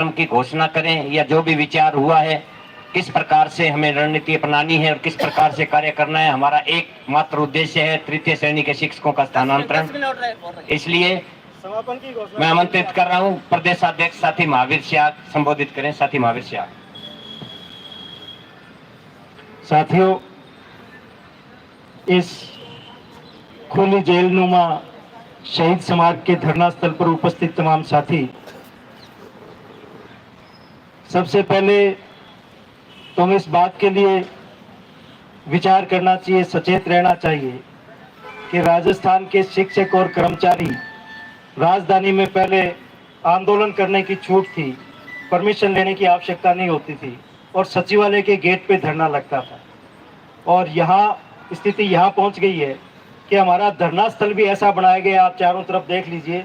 की घोषणा करें या जो भी विचार हुआ है, किस प्रकार से हमें रणनीति अपनानी है और किस प्रकार से कार्य करना है। हमारा एकमात्र उद्देश्य है तृतीय श्रेणी के शिक्षकों का स्थानांतरण। इसलिए मैं आमंत्रित कर रहा हूं प्रदेशाध्यक्ष साथी महावीर सियाग संबोधित करें। साथी महावीर सियाग। साथियों, इस खुली जेलनुमा शहीद समाज के धरना स्थल पर उपस्थित तमाम साथी, सबसे पहले तो हमें इस बात के लिए विचार करना चाहिए, सचेत रहना चाहिए कि राजस्थान के शिक्षक और कर्मचारी राजधानी में पहले आंदोलन करने की छूट थी, परमिशन लेने की आवश्यकता नहीं होती थी और सचिवालय के गेट पे धरना लगता था। और यहाँ स्थिति यहाँ पहुँच गई है कि हमारा धरना स्थल भी ऐसा बनाया गया, आप चारों तरफ देख लीजिए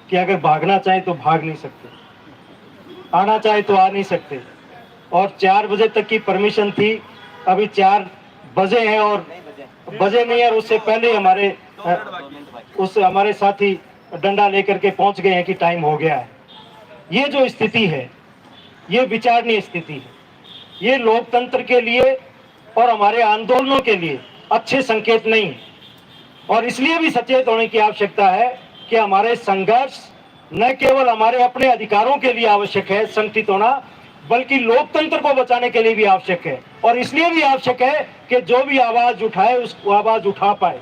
कि अगर भागना चाहे तो भाग नहीं सकते, आना चाहे तो आ नहीं सकते। और 4 बजे तक की परमिशन थी, अभी 4 बजे हैं और बजे नहीं है, और उससे पहले हमारे साथी डंडा लेकर के पहुंच गए हैं कि टाइम हो गया है। ये जो स्थिति है, ये विचारणीय स्थिति है, ये लोकतंत्र के लिए और हमारे आंदोलनों के लिए अच्छे संकेत नहीं है। और इसलिए भी सचेत होने की आवश्यकता है कि हमारे संघर्ष न केवल हमारे अपने अधिकारों के लिए आवश्यक है संगठित होना, बल्कि लोकतंत्र को बचाने के लिए भी आवश्यक है। और इसलिए भी आवश्यक है कि जो भी आवाज उठाए उसको आवाज उठा पाए।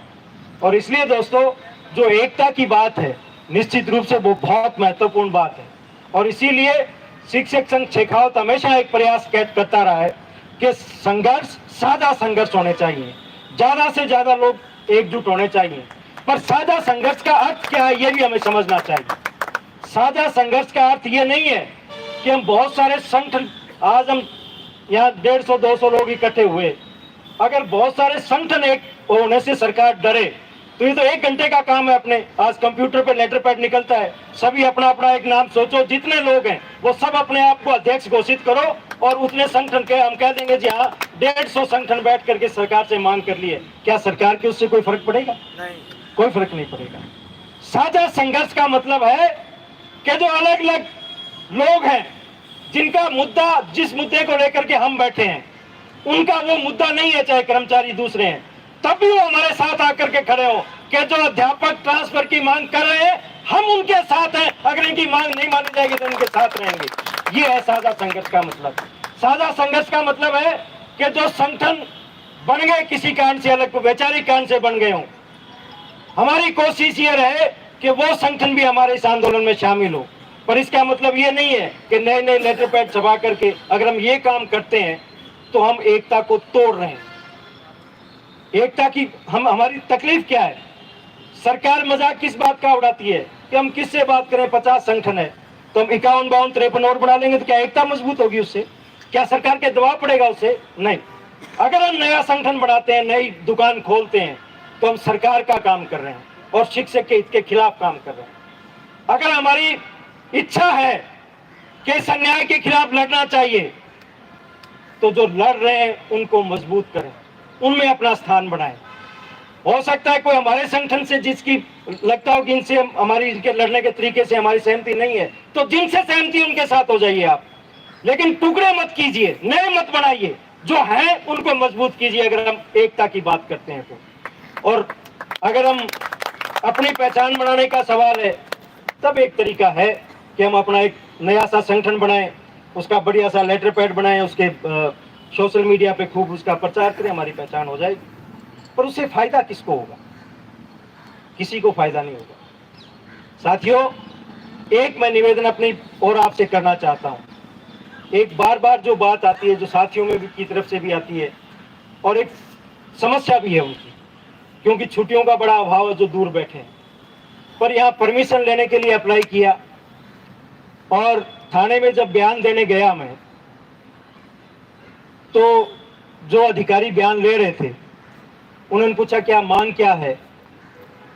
और इसलिए दोस्तों, जो एकता की बात है, निश्चित रूप से वो बहुत महत्वपूर्ण बात है। और इसीलिए शिक्षक संघ शेखावत हमेशा एक प्रयास करता रहा है कि संघर्ष, साझा संघर्ष होने चाहिए, ज्यादा से ज्यादा लोग एकजुट होने चाहिए। पर साझा संघर्ष का अर्थ क्या है, ये भी हमें समझना चाहिए। साझा संघर्ष का अर्थ ये नहीं है कि हम बहुत सारे संगठन, आज हम यहाँ 150-200 लोग इकट्ठे हुए, अगर बहुत सारे संगठन एक होने से सरकार डरे तो ये तो 1 घंटे का काम है। अपने आज कंप्यूटर पे लेटर पैड निकलता है, सभी अपना अपना एक नाम सोचो, जितने लोग हैं वो सब अपने आप को अध्यक्ष घोषित करो और उतने संगठन के हम कह देंगे जी हाँ 150 संगठन बैठ करके सरकार से मांग कर लिए। क्या सरकार के उससे कोई फर्क पड़ेगा? नहीं, कोई फर्क नहीं पड़ेगा। साझा संघर्ष का मतलब है कि जो अलग अलग लोग हैं, जिनका मुद्दा, जिस मुद्दे को लेकर के हम बैठे हैं, उनका वो मुद्दा नहीं है, चाहे कर्मचारी दूसरे हैं, तब भी वो हमारे साथ आकर के खड़े हो कि जो अध्यापक ट्रांसफर की मांग कर रहे हैं हम उनके साथ हैं, अगर इनकी मांग नहीं मानी जाएगी तो उनके साथ रहेंगे। ये है साझा संघर्ष का मतलब। साझा संघर्ष का मतलब है कि जो संगठन बन गए किसी कारण से, अलग वैचारिक कारण से बन गए हों, हमारी कोशिश ये रहे कि वो संगठन भी हमारे इस आंदोलन में शामिल हो। पर इसका मतलब ये नहीं है कि नए नए लेटर पैड छपा करके अगर हम ये काम करते हैं तो हम एकता को तोड़ रहे हैं। एकता की हमारी तकलीफ क्या है? सरकार मजाक किस बात का उड़ाती है कि हम किससे बात करें, 50 संगठन है तो हम 51, 52, 53 और बना लेंगे तो क्या एकता मजबूत होगी उससे? क्या सरकार के दबाव पड़ेगा उससे? नहीं। अगर हम नया संगठन बनाते हैं, नई दुकान खोलते हैं, तो हम सरकार का काम कर रहे हैं और शिक्षक के हित के खिलाफ काम कर रहे हैं। अगर हमारी इच्छा है कि इस अन्याय के खिलाफ लड़ना चाहिए, तो जो लड़ रहे हैं उनको मजबूत करें, उनमें अपना स्थान बनाएं। हो सकता है कोई हमारे संगठन से जिसकी लगता हो कि इनसे हमारी, इनके लड़ने के तरीके से हमारी सहमति नहीं है, तो जिनसे सहमति उनके साथ हो जाइए आप, लेकिन टुकड़े मत कीजिए, नए मत बनाइए, जो है उनको मजबूत कीजिए अगर हम एकता की बात करते हैं तो। और अगर हम अपनी पहचान बनाने का सवाल है, तब एक तरीका है कि हम अपना एक नया सा संगठन बनाएं, उसका बढ़िया सा लेटर पैड बनाएं, उसके सोशल मीडिया पे खूब उसका प्रचार करें, हमारी पहचान हो जाएगी। पर उससे फायदा किसको होगा? किसी को फायदा नहीं होगा। साथियों, एक मैं निवेदन अपनी और आपसे करना चाहता हूं। एक बार बार जो बात आती है, जो साथियों में भी की तरफ से भी आती है, और एक समस्या भी है उनकी, क्योंकि छुट्टियों का बड़ा अभाव है, जो दूर बैठे हैं। पर यहाँ परमिशन लेने के लिए अप्लाई किया और थाने में जब बयान देने गया मैं, तो जो अधिकारी बयान ले रहे थे उन्होंने पूछा क्या मांग क्या है?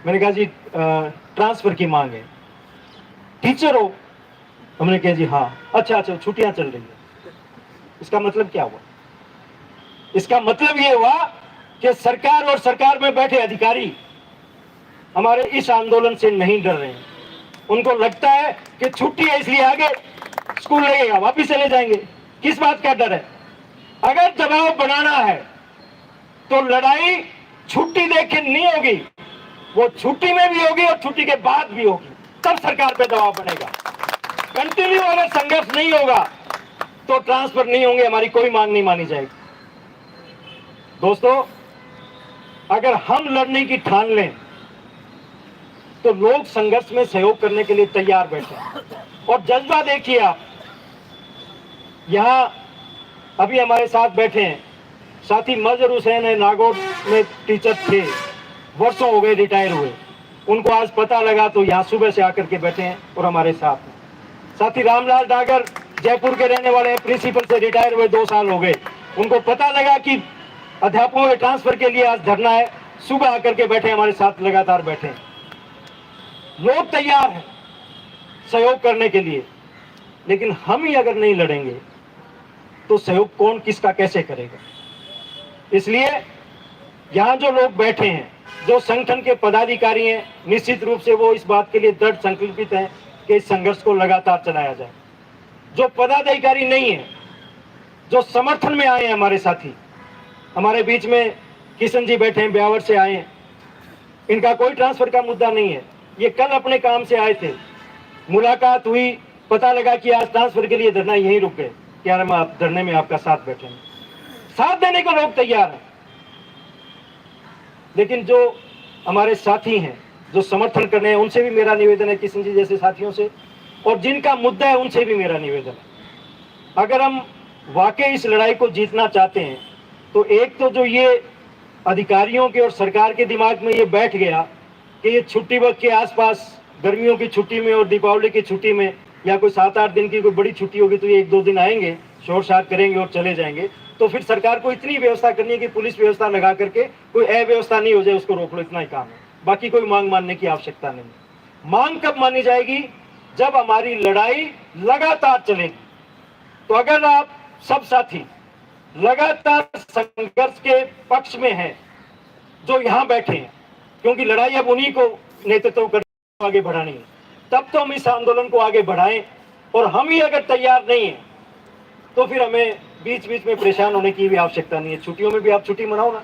मैंने कहा जी ट्रांसफर की मांग है। टीचर हो? हमने कहा जी हाँ। अच्छा, छुट्टियां चल रही है। इसका मतलब क्या हुआ? इसका मतलब ये हुआ कि सरकार और सरकार में बैठे अधिकारी हमारे इस आंदोलन से नहीं डर रहे हैं। उनको लगता है कि छुट्टी है इसलिए आगे स्कूल लगेगा वापिस चले जाएंगे। किस बात का डर है? अगर दबाव बनाना है तो लड़ाई छुट्टी देके नहीं होगी, वो छुट्टी में भी होगी और छुट्टी के बाद भी होगी, तब सरकार पे दबाव बनेगा। कंटिन्यू अगर संघर्ष नहीं होगा तो ट्रांसफर नहीं होंगे, हमारी कोई मांग नहीं मानी जाएगी। दोस्तों, अगर हम लड़ने की ठान लें तो लोग संघर्ष में सहयोग करने के लिए तैयार बैठे हैं। और जज्बा देखिए आप, यहां अभी हमारे साथ बैठे हैं साथी मजहर हुसैन है, नागौर में टीचर थे, वर्षों हो गए रिटायर हुए, उनको आज पता लगा तो यहाँ सुबह से आकर के बैठे हैं और हमारे साथ हैं। साथी रामलाल डागर जयपुर के रहने वाले हैं, प्रिंसिपल से रिटायर हुए 2 साल हो गए, उनको पता लगा कि अध्यापकों के ट्रांसफर के लिए आज धरना है, सुबह आकर के बैठे हमारे साथ, लगातार बैठे हैं। लोग तैयार हैं सहयोग करने के लिए, लेकिन हम ही अगर नहीं लड़ेंगे तो सहयोग कौन किसका कैसे करेगा? इसलिए यहाँ जो लोग बैठे हैं, जो संगठन के पदाधिकारी हैं, निश्चित रूप से वो इस बात के लिए दृढ़ संकल्पित हैं कि इस संघर्ष को लगातार चलाया जाए। जो पदाधिकारी नहीं है, जो समर्थन में आए हैं हमारे साथी, हमारे बीच में किशन जी बैठे हैं, ब्यावर से आए हैं, इनका कोई ट्रांसफर का मुद्दा नहीं है। ये कल अपने काम से आए थे, मुलाकात हुई, पता लगा कि आज ट्रांसफर के लिए धरना, यहीं रुक गए कि यार हम आप धरने में आपका साथ बैठेंगे। साथ देने को लोग तैयार हैं, लेकिन जो हमारे साथी हैं, जो समर्थन करने हैं, उनसे भी मेरा निवेदन है, किशन जी जैसे साथियों से, और जिनका मुद्दा है उनसे भी मेरा निवेदन है। अगर हम वाकई इस लड़ाई को जीतना चाहते हैं तो एक तो जो ये अधिकारियों के और सरकार के दिमाग में ये बैठ गया कि ये छुट्टी वक्त के आसपास, गर्मियों की छुट्टी में और दीपावली की छुट्टी में या कोई 7-8 दिन की कोई बड़ी छुट्टी होगी तो ये 1-2 दिन आएंगे, शोर शरार करेंगे और चले जाएंगे। तो फिर सरकार को इतनी व्यवस्था करनी है कि पुलिस व्यवस्था लगा करके कोई अव्यवस्था नहीं हो जाए, उसको रोक लो, इतना ही काम है, बाकी कोई मांग मानने की आवश्यकता नहीं। मांग कब मानी जाएगी? जब हमारी लड़ाई लगातार चलेगी। तो अगर आप सब साथी लगातार संघर्ष के पक्ष में हैं, जो यहाँ बैठे हैं, क्योंकि लड़ाई अब उन्हीं को नेतृत्व करके आगे बढ़ानी है, तब तो हम इस आंदोलन को आगे बढ़ाएं। और हम ही अगर तैयार नहीं है तो फिर हमें बीच बीच में परेशान होने की भी आवश्यकता नहीं है। छुट्टियों में भी आप छुट्टी मनाओ ना।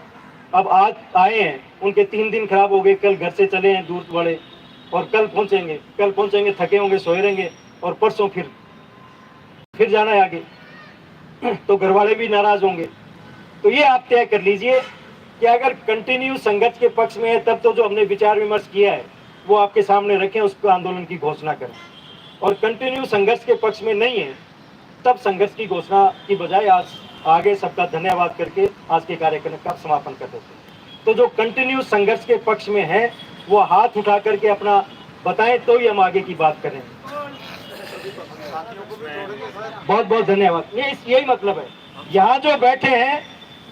अब आज आए हैं, उनके 3 दिन खराब हो गए, कल घर से चले हैं दूर वाले, और कल पहुंचेंगे, थके होंगे, सोए रहेंगे, और परसों फिर जाना है आगे, तो घर वाले भी नाराज होंगे। तो ये आप तय कर लीजिए कि अगर कंटिन्यू संघर्ष के पक्ष में है तब तो जो हमने विचार विमर्श किया है वो आपके सामने रखें, उसको आंदोलन की घोषणा करें। और कंटिन्यू संघर्ष के पक्ष में नहीं है तब संघर्ष की घोषणा की बजाय आज आगे सबका धन्यवाद करके आज के कार्यक्रम का समापन कर देते हैं। तो जो कंटिन्यू संघर्ष के पक्ष में है वो हाथ उठा करके अपना बताएं तो ही हम आगे की बात करें। बहुत बहुत धन्यवाद। यही मतलब है। यहाँ जो बैठे हैं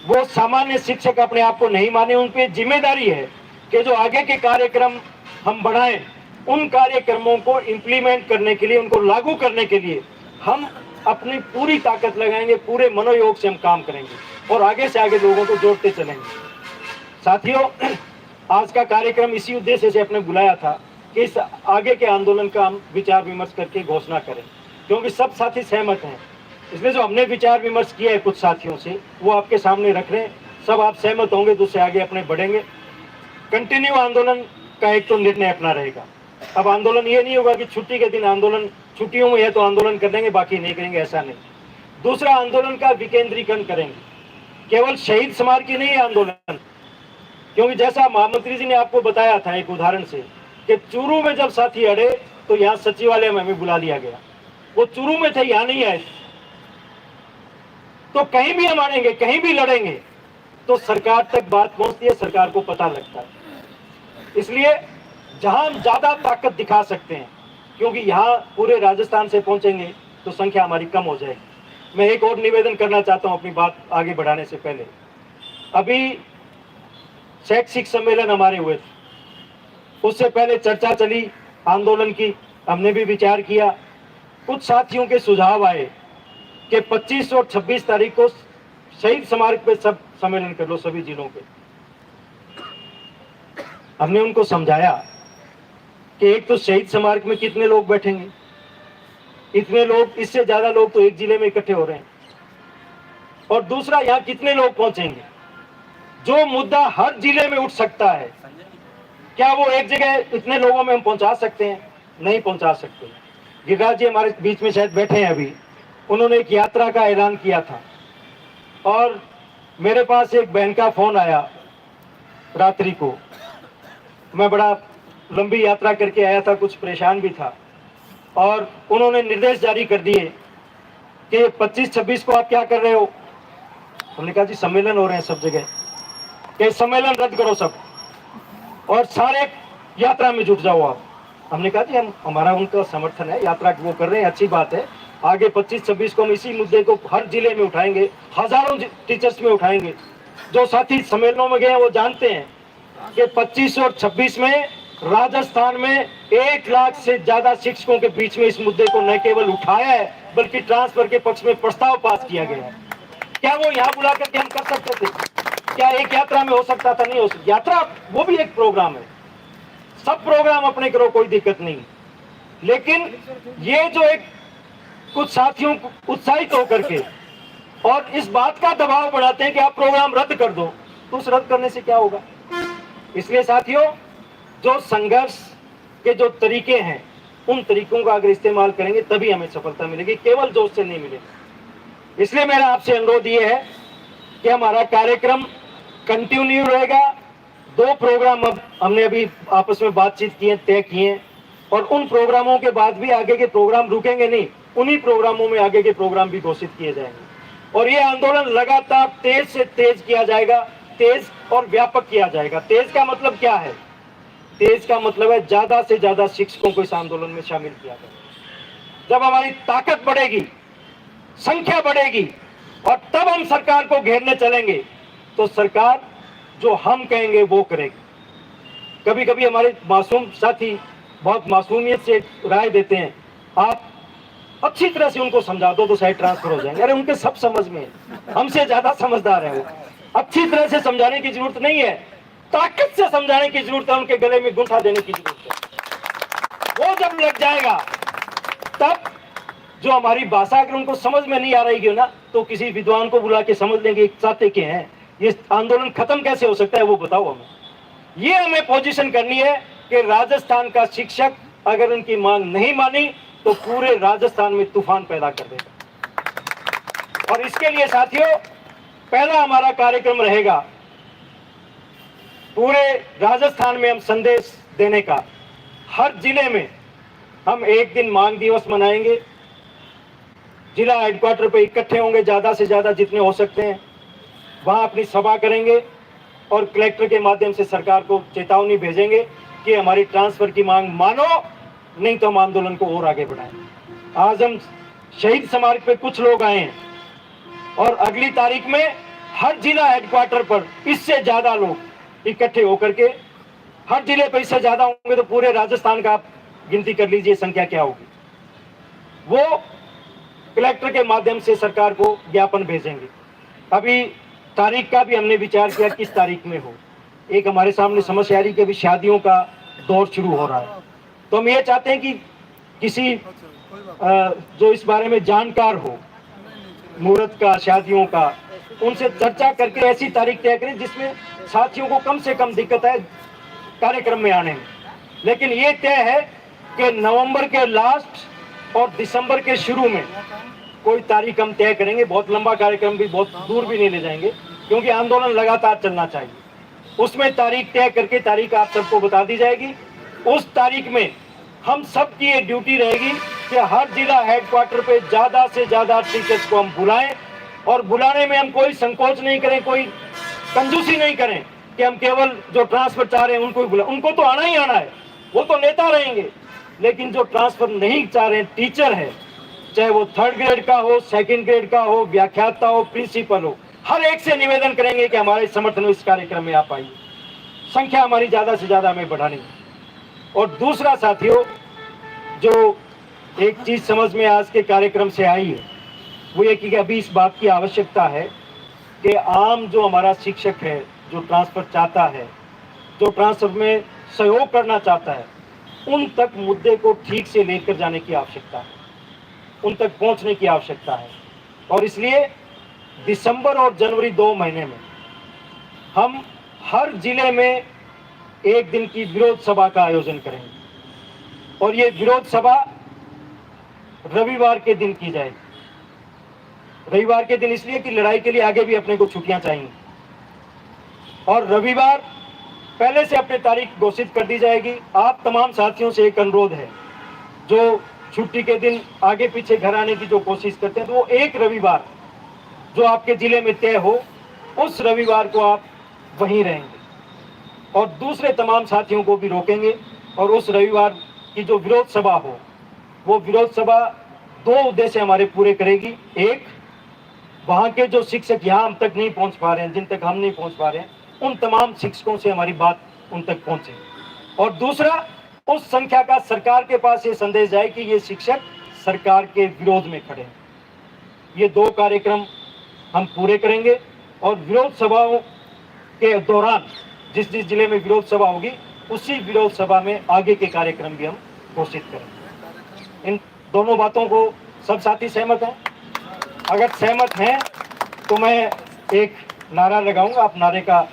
वो सामान्य शिक्षक अपने आप को नहीं माने, उन पे जिम्मेदारी है कि जो आगे के कार्यक्रम हम बढ़ाएं, उन कार्यक्रमों को इम्प्लीमेंट करने के लिए, उनको लागू करने के लिए हम अपनी पूरी ताकत लगाएंगे, पूरे मनोयोग से हम काम करेंगे और आगे से आगे लोगों को जोड़ते चलेंगे। साथियों, आज का कार्यक्रम इसी उद्देश्य से अपने बुलाया था कि इस आगे के आंदोलन का हम विचार विमर्श करके घोषणा करें, क्योंकि सब साथी सहमत हैं। इसलिए जो हमने विचार विमर्श किया है कुछ साथियों से वो आपके सामने रख रहे हैं। सब आप सहमत होंगे तो उससे आगे अपने बढ़ेंगे। कंटिन्यू आंदोलन का एक तो निर्णय अपना रहेगा। अब आंदोलन ये नहीं होगा कि छुट्टी के दिन आंदोलन, छुट्टियों में है तो आंदोलन कर देंगे बाकी नहीं करेंगे, ऐसा नहीं। दूसरा, आंदोलन का विकेंद्रीकरण करेंगे। केवल शहीद स्मारक की नहीं है आंदोलन, क्योंकि जैसा महामंत्री जी ने आपको बताया था एक उदाहरण से कि चूरू में जब साथी अड़े तो यहाँ सचिवालय में हमें बुला लिया गया। वो चूरू में थे, यहाँ नहीं आए। तो कहीं भी हम आएंगे, कहीं भी लड़ेंगे तो सरकार तक बात पहुंचती है, सरकार को पता लगता है। इसलिए जहां हम ज्यादा ताकत दिखा सकते हैं, क्योंकि यहाँ पूरे राजस्थान से पहुंचेंगे तो संख्या हमारी कम हो जाएगी। मैं एक और निवेदन करना चाहता हूं अपनी बात आगे बढ़ाने से पहले। अभी शैक्षिक सम्मेलन हमारे हुए थे, उससे पहले चर्चा चली आंदोलन की, हमने भी विचार किया। कुछ साथियों के सुझाव आए कि 25 और 26 तारीख को शहीद स्मारक पे सब सम्मेलन कर लो, सभी जिलों पे। हमने उनको समझाया कि एक तो शहीद स्मारक में कितने लोग बैठेंगे, इतने लोग, इससे ज्यादा लोग तो एक जिले में इकट्ठे हो रहे हैं। और दूसरा, यहाँ कितने लोग पहुंचेंगे? जो मुद्दा हर जिले में उठ सकता है, क्या वो एक जगह इतने लोगों में हम पहुंचा सकते हैं? नहीं पहुंचा सकते। गिरिराज जी हमारे बीच में शायद बैठे हैं अभी, उन्होंने एक यात्रा का ऐलान किया था और मेरे पास एक बहन का फोन आया रात्रि को। मैं बड़ा लंबी यात्रा करके आया था, कुछ परेशान भी था, और उन्होंने निर्देश जारी कर दिए कि 25-26 को आप क्या कर रहे हो? हमने कहा जी सम्मेलन हो रहे हैं सब जगह, कि सम्मेलन रद्द करो सब और सारे यात्रा में जुट जाओ आप। हमने कहा जी हमारा उनका समर्थन है, यात्रा वो कर रहे हैं, अच्छी बात है। आगे 25-26 को हम इसी मुद्दे को हर जिले में उठाएंगे, हजारों टीचर्स में उठाएंगे। जो साथी सम्मेलनों में गए वो जानते हैं कि 25 और 26 में राजस्थान में 1 लाख से ज्यादा शिक्षकों के बीच में इस मुद्दे को न केवल उठाया है बल्कि ट्रांसफर के पक्ष में प्रस्ताव पास किया गया है। क्या वो यहाँ बुला करके हम कर सकते थे? क्या एक यात्रा में हो सकता था? नहीं हो सकता। यात्रा वो भी एक प्रोग्राम है, सब प्रोग्राम अपने करो, कोई दिक्कत नहीं। लेकिन ये जो एक कुछ साथियों को उत्साहित होकर के और इस बात का दबाव बढ़ाते हैं कि आप प्रोग्राम रद्द कर दो, तो उस रद्द करने से क्या होगा? इसलिए साथियों, जो संघर्ष के जो तरीके हैं उन तरीकों का अगर इस्तेमाल करेंगे तभी हमें सफलता मिलेगी, केवल जोश से नहीं मिलेगी। इसलिए मेरा आपसे अनुरोध ये है कि हमारा कार्यक्रम कंटिन्यू रहेगा। 2 प्रोग्राम अब हमने अभी आपस में बातचीत किए, तय किए, और उन प्रोग्रामों के बाद भी आगे के प्रोग्राम रुकेंगे नहीं, उन्हीं प्रोग्रामों में आगे के प्रोग्राम भी घोषित किए जाएंगे। और ये आंदोलन लगातार तेज से तेज किया जाएगा, तेज और व्यापक किया जाएगा। तेज का मतलब क्या है? तेज का मतलब है ज्यादा से ज्यादा शिक्षकों को इस आंदोलन में शामिल किया जाए। जब हमारी ताकत बढ़ेगी, संख्या बढ़ेगी और तब हम सरकार को घेरने चलेंगे, तो सरकार जो हम कहेंगे वो करेगी। कभी कभी हमारे मासूम साथी बहुत मासूमियत से राय देते हैं, आप अच्छी तरह से उनको समझा दो तो शायद ट्रांसफर हो जाएंगे। अरे उनके सब समझ में, हमसे ज्यादा समझदार है वो। अच्छी तरह से समझाने की जरूरत नहीं है, ताकत से समझाने की जरूरत है, उनके गले में गुंठा देने की जरूरत है। वो जब लग जाएगा तब जो हमारी भाषा अगर उनको समझ में नहीं आ रही है ना, तो किसी विद्वान को बुला के समझ लेंगे चाहते के हैं, ये आंदोलन खत्म कैसे हो सकता है वो बताओ हमें। ये हमें पोजीशन करनी है कि राजस्थान का शिक्षक अगर उनकी मांग नहीं मानी तो पूरे राजस्थान में तूफान पैदा कर देगा। और इसके लिए साथियों, पहला हमारा कार्यक्रम रहेगा पूरे राजस्थान में हम संदेश देने का। हर जिले में हम एक दिन मांग दिवस मनाएंगे, जिला हेडक्वार्टर पे इकट्ठे होंगे, ज्यादा से ज्यादा जितने हो सकते हैं, वहां अपनी सभा करेंगे और कलेक्टर के माध्यम से सरकार को चेतावनी भेजेंगे कि हमारी ट्रांसफर की मांग मानो, नहीं तो हम आंदोलन को और आगे बढ़ाएंगे। आज हम शहीद स्मारक पे कुछ लोग आए हैं और अगली तारीख में हर जिला हेडक्वार्टर पर इससे ज्यादा लोग इकट्ठे होकर के, हर जिले पर इससे ज्यादा होंगे तो पूरे राजस्थान का आप गिनती कर लीजिए संख्या क्या होगी। वो कलेक्टर के माध्यम से सरकार को ज्ञापन भेजेंगे। अभी तारीख का भी हमने विचार किया किस तारीख में हो। एक हमारे सामने समस्या आ रही कि अभी शादियों का दौर शुरू हो रहा है, तो हम ये चाहते हैं कि किसी जो इस बारे में जानकार हो, मुहूर्त का, शादियों का, उनसे चर्चा करके ऐसी तारीख तय करें जिसमें साथियों को कम से कम दिक्कत है कार्यक्रम में आने में। लेकिन ये तय है कि नवंबर के लास्ट और दिसंबर के शुरू में कोई तारीख हम तय करेंगे। बहुत लंबा कार्यक्रम भी, बहुत दूर भी नहीं ले जाएंगे, क्योंकि आंदोलन लगातार चलना चाहिए। उसमें तारीख तय करके तारीख आप सबको बता दी जाएगी। उस तारीख में हम सब की ये ड्यूटी रहेगी कि हर जिला हेडक्वार्टर पे ज्यादा से ज्यादा टीचर्स को हम बुलाएं, और बुलाने में हम कोई संकोच नहीं करें, कोई कंजूसी नहीं करें कि हम केवल जो ट्रांसफर चाह रहे हैं उनको ही बुलाएं। उनको तो आना ही आना है, वो तो नेता रहेंगे। लेकिन जो ट्रांसफर नहीं चाह रहे हैं, टीचर है, चाहे वो 3rd ग्रेड का हो, 2nd ग्रेड का हो, व्याख्याता हो, प्रिंसिपल हो, हर एक से निवेदन करेंगे कि हमारे समर्थन में इस कार्यक्रम में आप आइए। संख्या हमारी ज्यादा से ज्यादा हमें बढ़ानी है। और दूसरा साथियों, जो एक चीज समझ में आज के कार्यक्रम से आई है वो ये कि अभी इस बात की आवश्यकता है कि आम जो हमारा शिक्षक है, जो ट्रांसफर चाहता है, जो ट्रांसफर में सहयोग करना चाहता है, उन तक मुद्दे को ठीक से लेकर जाने की आवश्यकता है। उन तक पहुंचने की आवश्यकता है। और इसलिए दिसंबर और जनवरी 2 महीने में हम हर जिले में एक दिन की विरोध सभा का आयोजन करेंगे, और ये विरोध सभा रविवार के दिन की जाएगी। रविवार के दिन इसलिए कि लड़ाई के लिए आगे भी अपने को छुट्टियां चाहिए, और रविवार पहले से अपनी तारीख घोषित कर दी जाएगी। आप तमाम साथियों से एक अनुरोध है, जो छुट्टी के दिन आगे पीछे घर आने की जो कोशिश करते हैं, तो वो एक रविवार जो आपके जिले में तय हो, उस रविवार को आप वहीं रहेंगे, और दूसरे तमाम साथियों को भी रोकेंगे। और उस रविवार की जो विरोध सभा हो, वो विरोध सभा 2 उद्देश्य हमारे पूरे करेगी। एक, वहाँ के जो शिक्षक यहाँ हम तक नहीं पहुँच पा रहे हैं, जिन तक हम नहीं पहुँच पा रहे हैं, उन तमाम शिक्षकों से हमारी बात उन तक पहुँचे। और दूसरा, उस संख्या का सरकार के पास ये संदेश जाए कि ये शिक्षक सरकार के विरोध में खड़े हैं। ये 2 कार्यक्रम हम पूरे करेंगे, और विरोध सभाओं के दौरान जिस जिस जिले में विरोध सभा होगी, उसी विरोध सभा में आगे के कार्यक्रम भी हम घोषित करेंगे। इन दोनों बातों को सब साथी सहमत हैं? अगर सहमत हैं तो मैं एक नारा लगाऊंगा, आप नारे का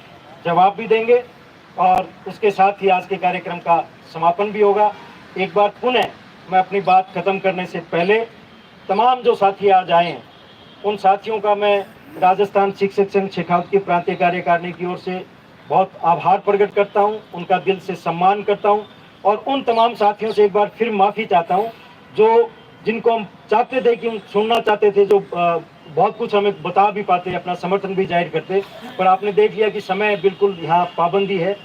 जवाब भी देंगे, और उसके साथ ही आज के कार्यक्रम का समापन भी होगा। एक बार पुनः मैं अपनी बात खत्म करने से पहले तमाम जो साथी आज आए हैं, उन साथियों का मैं राजस्थान शिक्षक संघ शेखावत की प्रांतीय कार्यकारिणी की ओर से बहुत आभार प्रकट करता हूं, उनका दिल से सम्मान करता हूं, और उन तमाम साथियों से एक बार फिर माफ़ी चाहता हूं जो जिनको हम चाहते थे कि हम सुनना चाहते थे, जो बहुत कुछ हमें बता भी पाते, अपना समर्थन भी जाहिर करते, पर आपने देख लिया कि समय बिल्कुल यहाँ पाबंदी है,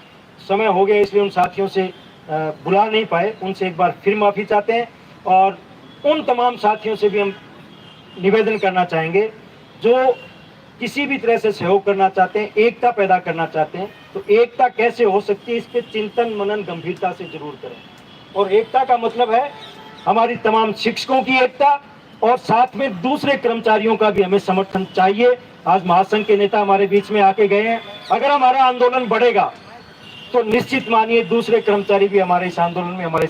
समय हो गया, इसलिए उन साथियों से बुला नहीं पाए। उनसे एक बार फिर माफ़ी चाहते हैं, और उन तमाम साथियों से भी हम निवेदन करना चाहेंगे जो किसी भी तरह से सहयोग करना चाहते हैं, एकता पैदा करना चाहते हैं। तो एकता कैसे हो सकती है, इस पर चिंतन मनन गंभीरता से जरूर करें। और एकता का मतलब है हमारी तमाम शिक्षकों की एकता, और साथ में दूसरे कर्मचारियों का भी हमें समर्थन चाहिए। आज महासंघ के नेता हमारे बीच में आके गए हैं। अगर हमारा आंदोलन बढ़ेगा तो निश्चित मानिए दूसरे कर्मचारी भी हमारे इस आंदोलन में हमारे